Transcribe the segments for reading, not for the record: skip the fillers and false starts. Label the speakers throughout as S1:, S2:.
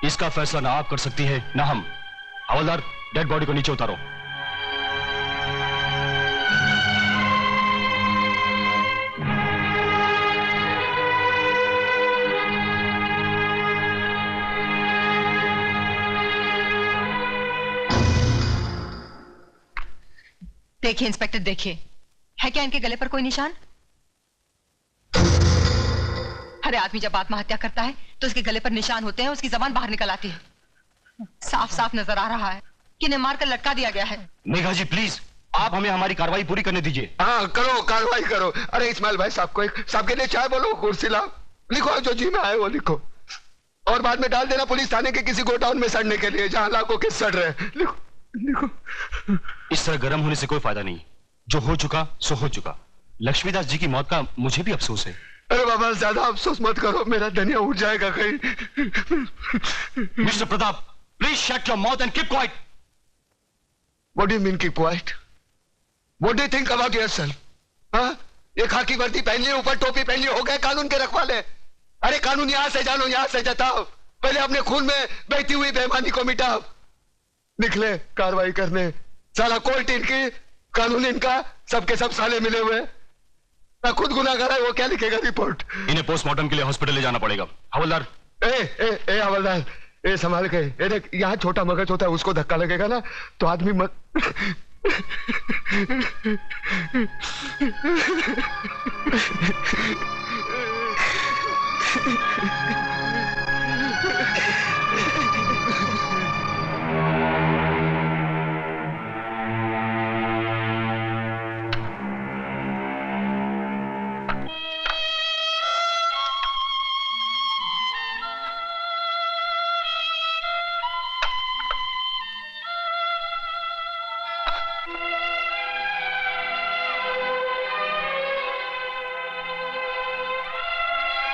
S1: इसका फैसला ना आप कर सकती है ना हम। हवलदार, डेड बॉडी को नीचे उतारो।
S2: देखिए इंस्पेक्टर, देखिए, है क्या इनके गले पर कोई निशान? अरे आदमी जब आत्महत्या करता है तो उसके गले पर निशान होते हैं, उसकी जबान बाहर निकल आती है। साफ साफ नजर आ रहा है कि इन्हें मारकर लटका दिया गया है।
S1: मेघा जी प्लीज, आप हमें हमारी कार्रवाई पूरी करने दीजिए।
S3: हाँ करो, कार्रवाई करो। अरे इस्माइल भाई साहब को साहब के लिए चाय बोलो, कुर्सी लाओ, लिखो जो जी में आए वो लिखो, और बाद में डाल देना पुलिस थाने के किसी गोडाउन में सड़ने के लिए जहां लाखों के सड़ रहे हैं। लिखो लिखो।
S1: इस तरह गर्म होने से कोई फायदा नहीं। जो हो चुका सो हो चुका। लक्ष्मीदास जी की मौत का मुझे भी अफसोस है।
S3: अरे बाबा ज्यादा अफसोस मत करो, मेरा धनिया उठ जाएगा कहीं।
S1: Mister Pratap, please shut your mouth and keep quiet.
S3: What do you mean keep quiet? What do you think about yourself? हाँ, ये खाकी वर्दी पहन ली, ऊपर टोपी पहन ली, हो गए कानून के रखवाले। अरे कानून यहां से जानो, यहां से जताओ, पहले अपने खून में बहती हुई बेईमानी को मिटाओ। निकले कार्रवाई करने। साला कोर्ट इनकी, कानून इनका, सबके सब साले मिले हुए। ना खुद गुनाहगार है, वो क्या लिखेगा रिपोर्ट?
S1: इन्हें पोस्टमार्टम के लिए हॉस्पिटल ले जाना पड़ेगा। हवलदार।
S3: ए हवलदार, ए संभाल के। ए देख, यहाँ छोटा मगज होता है, उसको धक्का लगेगा ना तो आदमी मत।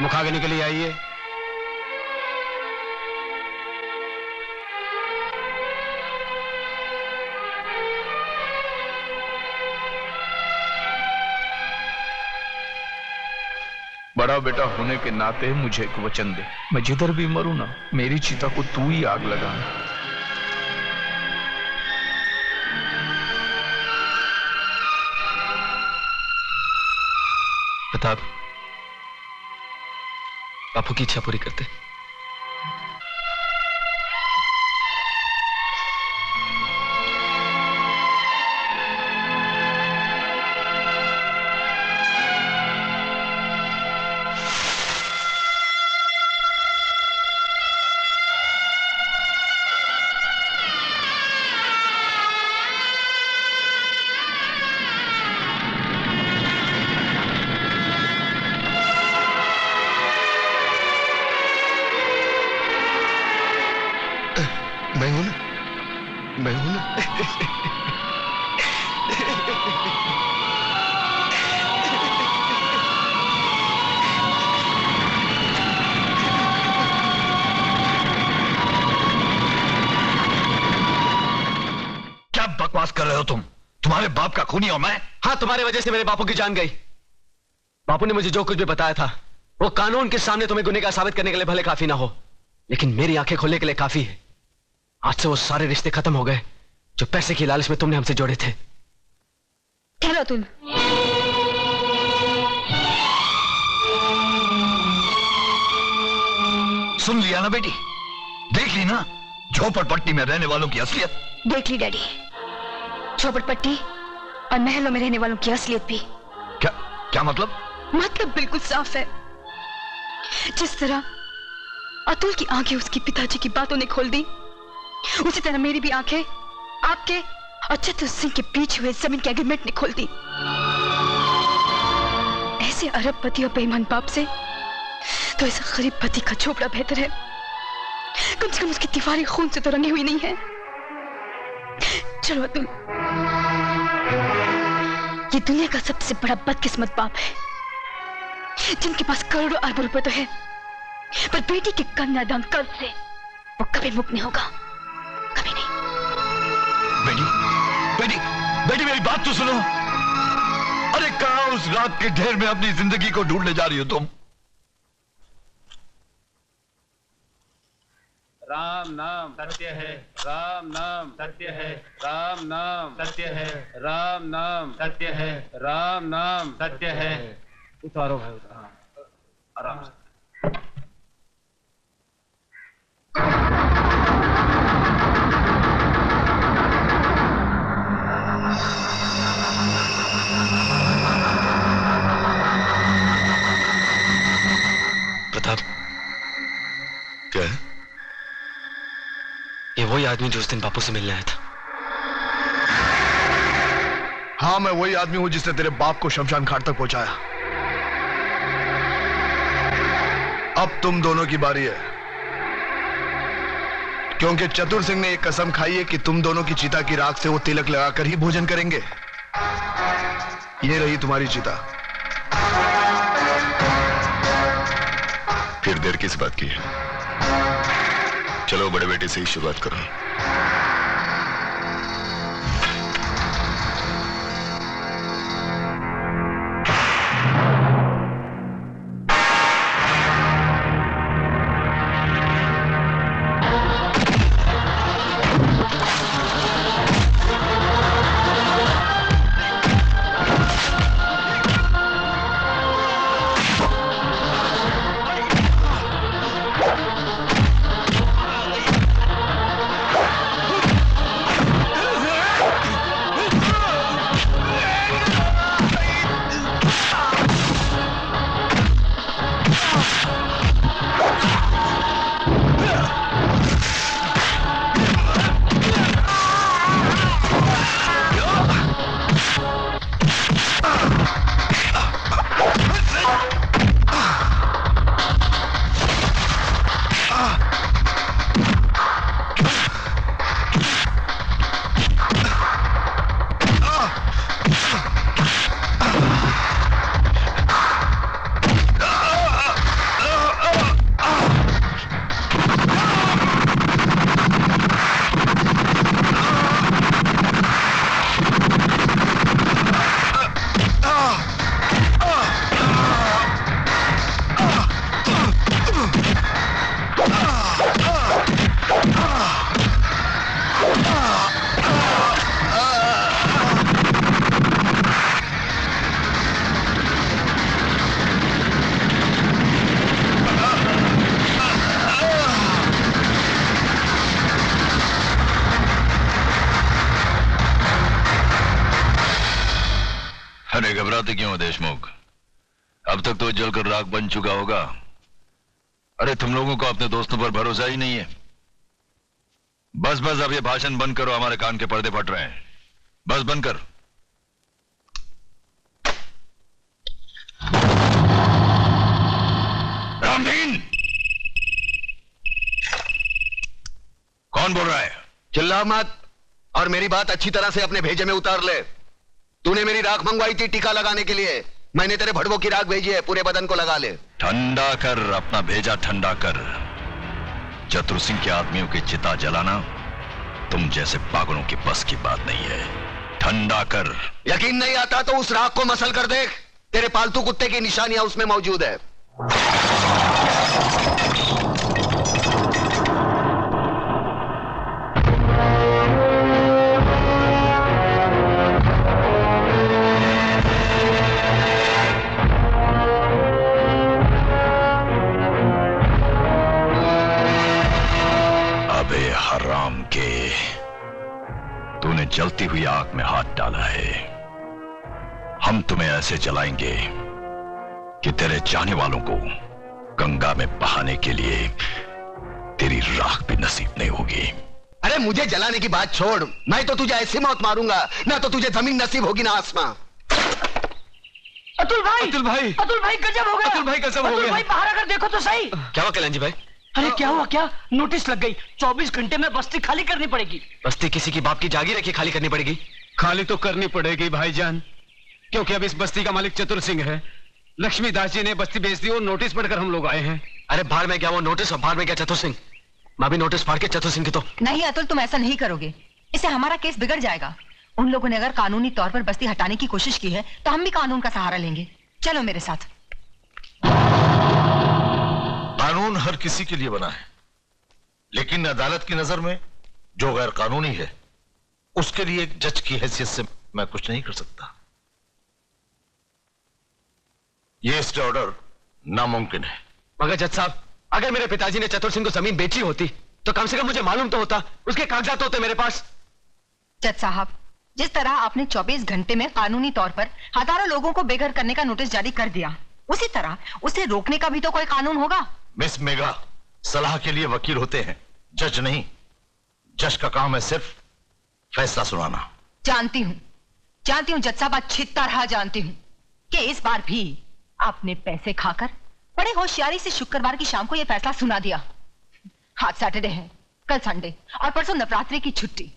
S1: मुखाग्नि के लिए आइए।
S4: बड़ा बेटा होने के नाते मुझे एक वचन दे, मैं जिधर भी मरूं ना, मेरी चिता को तू ही आग लगाना।
S5: प्रताप, बापू की इच्छा पूरी करते।
S3: मैं हूं ना।
S6: क्या बकवास कर रहे हो तुम? तुम्हारे बाप का खूनी हूं मैं?
S5: हाँ, तुम्हारी वजह से मेरे बापू की जान गई। बापू ने मुझे जो कुछ भी बताया था वो कानून के सामने तुम्हें गुनहगार साबित करने के लिए भले काफी ना हो, लेकिन मेरी आंखें खोलने के लिए काफी है। आज से वो सारे रिश्ते खत्म हो गए जो पैसे की लालच में तुमने हमसे जोड़े थे।
S7: ठहरो तुम।
S6: सुन लिया ना बेटी? देख ली ना झोपड़पट्टी में रहने वालों की असलियत?
S7: देख ली डैडी, झोपड़पट्टी और महलों में रहने वालों की असलियत भी।
S6: क्या क्या मतलब?
S7: मतलब बिल्कुल साफ है। जिस तरह अतुल की आंखें उसके पिताजी की बातों ने खोल दी, उसी तरह मेरी भी आंखें आपके और चतुर सिंह के बीच हुए जमीन के एग्रीमेंट ने खोल दी। ऐसे अरबपति और बेईमान बाप से तो ऐसा गरीब पति का झोपड़ा बेहतर है। कम से कम उसकी दीवारें खून से तो रंगी हुई नहीं है। चलो अतुल, ये दुनिया का सबसे बड़ा बदकिस्मत बाप है जिनके पास करोड़ों अरबों रुपए तो है, पर बेटी के कन्यादान कर्ज से वो कभी मुक्त नहीं होगा, कभी नहीं।
S6: बेटी बेटी बेटी मेरी बात तो सुनो। अरे कहां उस रात के ढेर में अपनी जिंदगी को ढूंढने जा रही हो तुम?
S8: राम नाम सत्य है, राम नाम सत्य है, राम नाम सत्य है, राम नाम सत्य है, राम नाम सत्य है। उतारो भाई उतारो, आराम से।
S5: प्रताप,
S3: क्या है?
S5: ये वही आदमी जो उस दिन बापू से मिलने आया था।
S6: हाँ, मैं वही आदमी हूं जिसने तेरे बाप को शमशान घाट तक पहुंचाया। अब तुम दोनों की बारी है, क्योंकि चतुर सिंह ने एक कसम खाई है कि तुम दोनों की चिता की राख से वो तिलक लगाकर ही भोजन करेंगे। ये रही तुम्हारी चिता।
S3: फिर देर किस बात की है? चलो बड़े बेटे से ही शुरुआत करो।
S6: अरे घबराते क्यों हो देशमुख? अब तक तो जलकर राख बन चुका होगा। अरे तुम लोगों को अपने दोस्तों पर भरोसा ही नहीं है। बस बस अब ये भाषण बंद करो, हमारे कान के पर्दे फट रहे हैं। बस बंद कर। रामदीन, कौन बोल रहा है?
S3: चिल्ला मत और मेरी बात अच्छी तरह से अपने भेजे में उतार ले। तूने मेरी राख मंगवाई थी टीका लगाने के लिए, मैंने तेरे भड़वों की राख भेजी है, पूरे बदन को लगा ले।
S6: ठंडा कर अपना भेजा, ठंडा कर। चतुर सिंह के आदमियों की चिता जलाना तुम जैसे पागलों की बस की बात नहीं है। ठंडा कर।
S3: यकीन नहीं आता तो उस राख को मसल कर देख, तेरे पालतू कुत्ते की निशानियां उसमें मौजूद है।
S6: हराम के, तूने जलती हुई आग में हाथ डाला है। हम तुम्हें ऐसे जलाएंगे कि तेरे चाहने वालों को गंगा में बहाने के लिए तेरी राख भी नसीब नहीं होगी।
S3: अरे मुझे जलाने की बात छोड़, मैं तो तुझे ऐसी मौत मारूंगा ना तो तुझे जमीन नसीब होगी ना आसमां।
S5: अतुल भाई, अतुल भाई, अतुल भाई गजब हो गया। अतुल भाई गजब हो गया। भाई बाहर आकर देखो तो सही। क्या हुआ कल्याण जी भाई?
S9: अरे क्या हुआ? क्या नोटिस लग गई, 24 घंटे में बस्ती खाली करनी पड़ेगी।
S5: बस्ती किसी की बाप की जागीर है कि खाली करनी पड़ेगी?
S8: खाली तो करनी पड़ेगी भाईजान, क्योंकि अब इस बस्ती का मालिक चतुर सिंह है। लक्ष्मीदास जी ने बस्ती बेच दी और नोटिस पढ़कर हम लोग आए हैं।
S5: अरे बाहर में क्या वो नोटिस और बाहर में क्या चतुर सिंह? मैं भी नोटिस फाड़ के चतुर सिंह की तो।
S2: नहीं अतुल, तुम ऐसा नहीं करोगे, इससे हमारा केस बिगड़ जाएगा। उन लोगों ने अगर कानूनी तौर पर बस्ती हटाने की कोशिश की है तो हम भी कानून का सहारा लेंगे। चलो मेरे साथ।
S6: कानून हर किसी के लिए बना है, लेकिन अदालत की नजर में जो गैर कानूनी है उसके लिए एक जज की हैसियत से मैं कुछ नहीं कर सकता। यह स्टे ऑर्डर नामुमकिन है।
S5: मगर जज साहब, अगर मेरे पिताजी ने चतुर सिंह को जमीन बेची होती तो कम से कम मुझे मालूम तो होता, उसके कागजात होते मेरे पास।
S2: जज साहब, जिस तरह आपने 24 घंटे में कानूनी तौर पर हजारों लोगों को बेघर करने का नोटिस जारी कर दिया, उसी तरह उसे रोकने का भी तो कोई कानून होगा।
S6: मिस मेघा, सलाह के लिए वकील होते हैं, जज नहीं। जज का काम है सिर्फ फैसला सुनाना।
S2: जानती हूँ जज साहब, अच्छी तरह जानती हूँ कि इस बार भी आपने पैसे खाकर बड़े होशियारी से शुक्रवार की शाम को यह फैसला सुना दिया। आज सैटरडे है, कल संडे और परसों नवरात्रि की छुट्टी।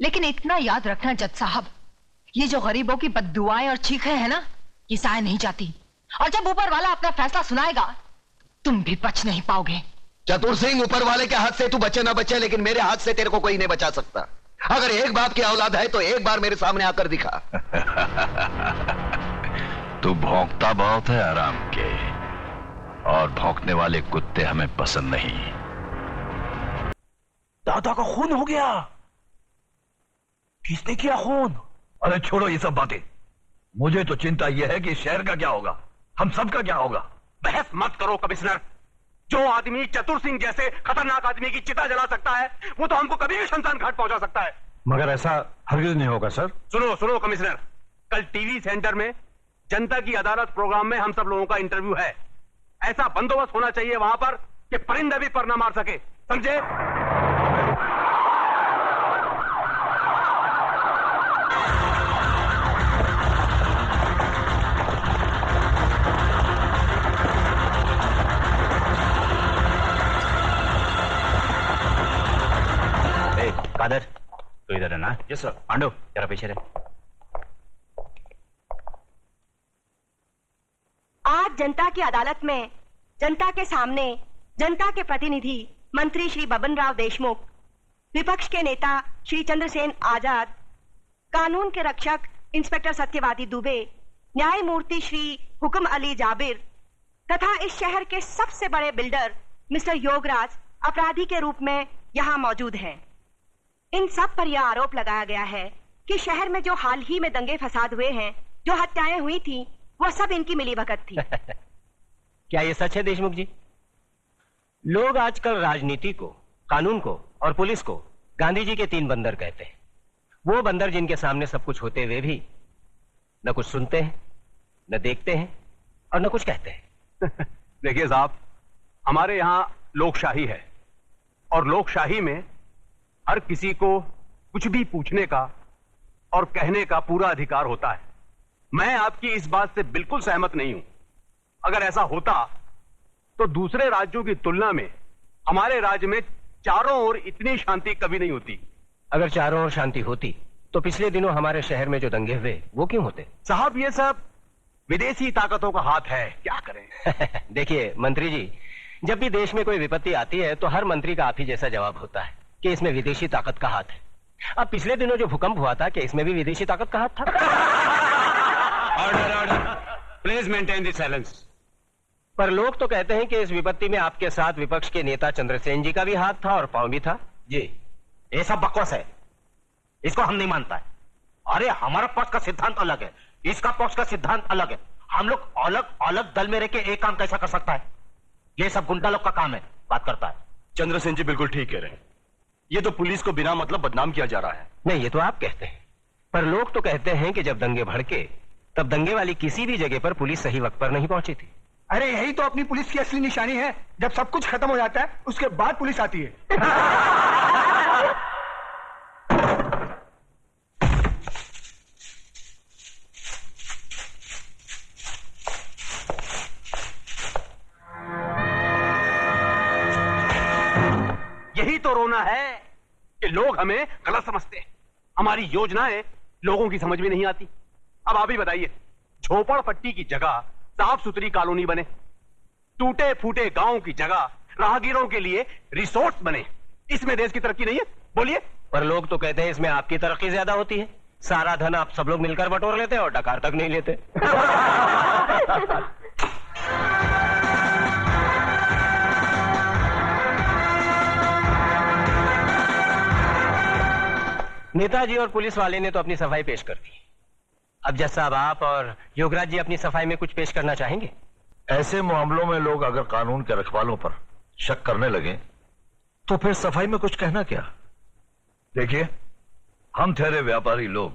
S2: लेकिन इतना याद रखना जज साहब, ये जो गरीबों की बद्दुआएं और चीखें हैं ना, ये साए नहीं जाती। और जब ऊपर वाला अपना फैसला सुनाएगा, तुम भी बच नहीं पाओगे।
S3: चतुर सिंह, ऊपर वाले के हाथ से तू बचे ना बचे, लेकिन मेरे हाथ से तेरे को कोई नहीं बचा सकता। अगर एक बाप की औलाद है तो एक बार मेरे सामने आकर दिखा।
S6: तू भौंकता बहुत है आराम के, और भौंकने वाले कुत्ते हमें पसंद नहीं।
S10: दादा का खून हो गया। किसने किया खून?
S6: अरे छोड़ो ये सब बातें, मुझे तो चिंता यह है कि शहर का क्या होगा, हम सब का क्या होगा।
S8: बहस मत करो कमिश्नर। जो आदमी चतुर सिंह जैसे खतरनाक आदमी की चिता जला सकता है, वो तो हमको कभी भी शमशान घाट पहुंचा सकता है।
S1: मगर ऐसा हरगिज नहीं होगा सर।
S8: सुनो सुनो कमिश्नर, कल टीवी सेंटर में जनता की अदालत प्रोग्राम में हम सब लोगों का इंटरव्यू है। ऐसा बंदोबस्त होना चाहिए वहां पर कि परिंदा भी पर ना मार सके, समझे?
S1: कादर, तो इधर है ना? Yes sir. पांडु, जरा पीछे रहे।
S11: आज जनता की अदालत में जनता के सामने जनता के प्रतिनिधि मंत्री श्री बबन राव देशमुख, विपक्ष के नेता श्री चंद्रसेन आजाद, कानून के रक्षक इंस्पेक्टर सत्यवादी दुबे, न्यायमूर्ति श्री हुक्म अली जाबिर तथा इस शहर के सबसे बड़े बिल्डर मिस्टर योगराज अपराधी के रूप में यहाँ मौजूद हैं। इन सब पर यह आरोप लगाया गया है कि शहर में जो हाल ही में दंगे फसाद हुए हैं, जो हत्याएं हुई थी, वो सब इनकी मिलीभगत थी।
S9: क्या ये सच है देशमुख जी? लोग आजकल राजनीति को, कानून को और पुलिस को गांधी जी के 3 बंदर कहते हैं। वो बंदर जिनके सामने सब कुछ होते हुए भी न कुछ सुनते हैं, न देखते हैं और न कुछ कहते हैं।
S8: देखिए साहब, हमारे यहाँ लोकशाही है और लोकशाही में हर किसी को कुछ भी पूछने का और कहने का पूरा अधिकार होता है। मैं आपकी इस बात से बिल्कुल सहमत नहीं हूं। अगर ऐसा होता तो दूसरे राज्यों की तुलना में हमारे राज्य में चारों ओर इतनी शांति कभी नहीं होती।
S9: अगर चारों ओर शांति होती तो पिछले दिनों हमारे शहर में जो दंगे हुए वो क्यों होते?
S8: साहब, ये सब विदेशी ताकतों का हाथ है, क्या करें।
S9: देखिए मंत्री जी, जब भी देश में कोई विपत्ति आती है तो हर मंत्री का आप ही जैसा जवाब होता है कि इसमें विदेशी ताकत का हाथ है। अब पिछले दिनों जो भूकंप हुआ था, क्या इसमें भी विदेशी ताकत का हाथ था?
S8: Order order, please maintain the silence.
S9: पर लोग तो कहते हैं कि इस विपत्ति में आपके साथ विपक्ष के नेता चंद्रसेन जी का भी हाथ था और पांव भी था।
S10: जी, ये सब बकवास है, इसको हम नहीं मानता है। अरे हमारा पक्ष का सिद्धांत अलग है, इसका पक्ष का सिद्धांत अलग है। हम लोग अलग अलग दल में रह के एक काम कैसा कर सकता है? ये सब गुंडा लोग का काम है, बात करता है।
S1: चंद्रसेन जी बिल्कुल ठीक कह रहे हैं। ये तो पुलिस को बिना मतलब बदनाम किया जा रहा है।
S9: नहीं, ये तो आप कहते हैं, पर लोग तो कहते हैं कि जब दंगे भड़के तब दंगे वाली किसी भी जगह पर पुलिस सही वक्त पर नहीं पहुंची थी।
S12: अरे यही तो अपनी पुलिस की असली निशानी है। जब सब कुछ खत्म हो जाता है उसके बाद पुलिस आती है।
S8: यही तो रोना है कि लोग हमें गलत समझते हैं। हमारी योजनाएं लोगों की समझ में नहीं आती। अब आप ही बताइए, झोपड़पट्टी की जगह साफ सुथरी कॉलोनी बने, टूटे फूटे गांव की जगह राहगीरों के लिए रिसोर्ट बने, इसमें देश की तरक्की नहीं है? बोलिए।
S9: पर लोग तो कहते हैं इसमें आपकी तरक्की ज्यादा होती है। सारा धन आप सब लोग मिलकर बटोर लेते हैं और डकार तक नहीं लेते। नेताजी और पुलिस वाले ने तो अपनी सफाई पेश कर दी। अब जज साहब, आप और योगराज जी अपनी सफाई में कुछ पेश करना चाहेंगे?
S6: ऐसे मामलों में लोग अगर कानून के रखवालों पर शक करने लगे तो फिर सफाई में कुछ कहना क्या। देखिए, हम ठहरे व्यापारी लोग,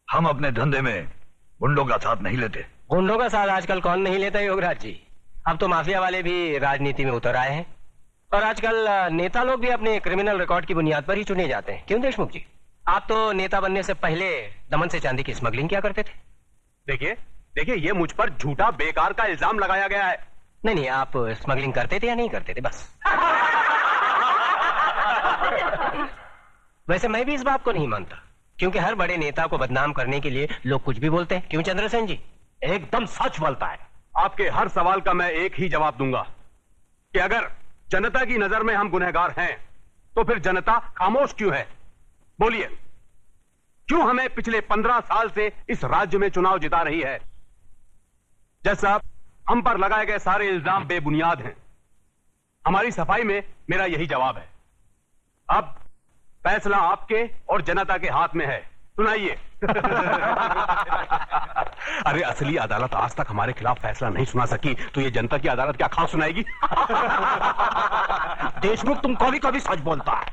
S6: हम अपने धंधे में गुंडों का साथ नहीं लेते।
S9: गुंडों का साथ आजकल कौन नहीं लेता योगराज जी? अब तो माफिया वाले भी राजनीति में उतर आए हैं और आजकल नेता लोग भी अपने क्रिमिनल रिकॉर्ड की बुनियाद पर ही चुने जाते हैं। क्यों देशमुख जी, आप तो नेता बनने से पहले दमन से चांदी की स्मगलिंग किया करते थे।
S10: देखिए ये मुझ पर झूठा बेकार का इल्जाम लगाया गया है।
S9: नहीं, आप स्मगलिंग करते थे या नहीं करते थे, बस। वैसे मैं भी इस बात को नहीं मानता, क्योंकि हर बड़े नेता को बदनाम करने के लिए लोग कुछ भी बोलते हैं। क्यों चंद्रसेन जी?
S10: एकदम सच बोलता है। आपके हर सवाल का मैं एक ही जवाब दूंगा कि अगर जनता की नजर में हम गुनहगार हैं तो फिर जनता खामोश क्यों है? बोलिए, क्यों हमें पिछले 15 साल से इस राज्य में चुनाव जिता रही है? जज साहब, हम पर लगाए गए सारे इल्जाम बेबुनियाद हैं। हमारी सफाई में मेरा यही जवाब है। अब फैसला आपके और जनता के हाथ में है। सुनाइए। अरे असली अदालत आज तक हमारे खिलाफ फैसला नहीं सुना सकी तो ये जनता की अदालत क्या खास सुनाएगी?
S9: देशमुख, तुम कभी कभी सच बोलता है।